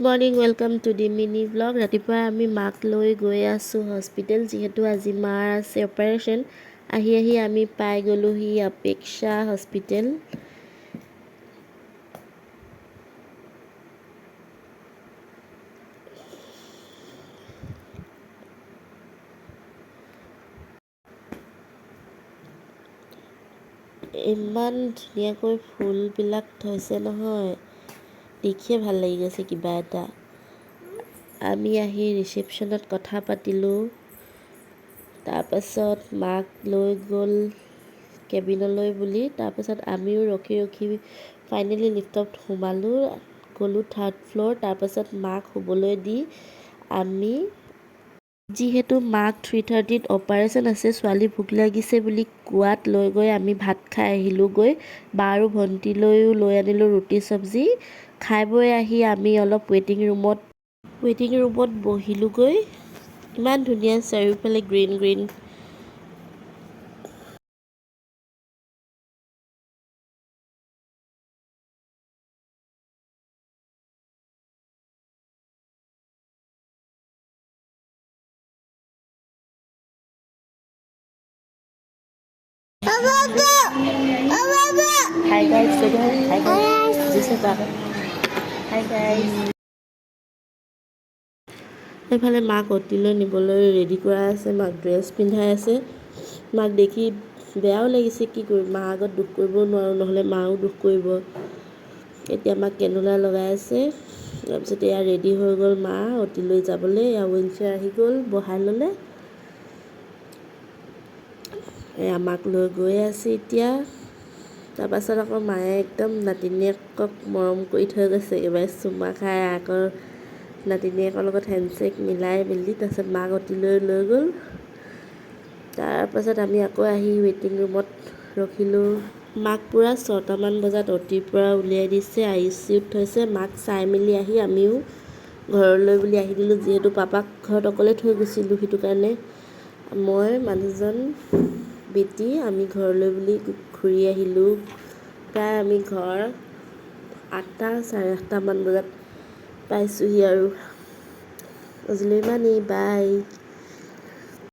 Morning welcome to the mini blog. ৰাতিপুৱা আমি মাক লৈ গৈ আছোঁ হস্পিটেল, যিহেতু আজি মাৰ আছে অপাৰেশ্যন। আহি আমি পাই গ'লোহি অপেক্ষা হস্পিটেল। ইমান ধুনীয়াকৈ ফুলবিলাক থৈছে নহয়, দেখিয়ে ভাল লাগি গৈছে কিবা এটা। আমি আহি ৰিচেপশ্যনত কথা পাতিলোঁ, তাৰপাছত মাক লৈ গ'ল কেবিনলৈ বুলি। তাৰপাছত আমিও ৰখি ফাইনেলি লিফ্টত সোমালোঁ, গ'লোঁ 3rd ফ্ল'ৰ। তাৰপাছত মাক শুবলৈ দি আমি, যিহেতু মাক 3:30ত অপাৰেশ্যন আছে, ছোৱালী ভোক লাগিছে বুলি কোৱাত লৈ গৈ আমি ভাত খাই আহিলোঁগৈ। বা আৰু ভণ্টিলৈও লৈ আনিলোঁ ৰুটি চব্জি। খাই বৈ আহি আমি অলপ ৱেইটিং ৰুমত বহিলোঁগৈ। ইমান ধুনীয়া চাৰিওফালে green. Hi guys, say hi. Hi guys. This is Baba. Hi guys. এইফালে মাক অতিলৈ নিবলৈ ৰেডি কৰা আছে, মাক ড্ৰেছ পিন্ধাই আছে। মাক দেখি বেয়াও লাগিছে, কি কৰিম, মাৰ আগত দুখ কৰিবও নোৱাৰোঁ, নহ'লে মাও দুখ কৰিব। এতিয়া মাক কেন্দুলা লগাই আছে। তাৰপিছত এয়া ৰেডি হৈ গ'ল মা অতিলৈ যাবলৈ। এয়া হুইল চেয়াৰ আহি গ'ল, বহাই ল'লে। এয়া মাক লৈ গৈ আছে এতিয়া। তাৰপাছত আকৌ মায়ে একদম নাতিনীয়েকক মৰম কৰি থৈ গৈছে, একেবাৰে চুমা খাই আকৌ নাতিনীয়েকৰ লগত হেণ্ডশ্বেক মিলাই মেলি তাৰপিছত মাক অতিলৈ লৈ গ'ল। তাৰপাছত আমি আকৌ আহি ৱেইটিং ৰুমত ৰখিলোঁ। মাক পূৰা 6টামান বজাত অতিৰ পৰা উলিয়াই দিছে, ICUত থৈছে। মাক চাই মেলি আহি আমিও ঘৰলৈ বুলি আহি দিলোঁ, যিহেতু পাপাক ঘৰত অকলে থৈ গৈছিলোঁ। সেইটো কাৰণে মই, মানুহজন, বেটি আমি ঘৰলৈ বুলি ঘূৰি আহিলোঁ। প্ৰায় আমি ঘৰ 8টা, 8:30মান বজাত পাইছোঁহি আৰু। আজিলৈ ইমানেই, বাই।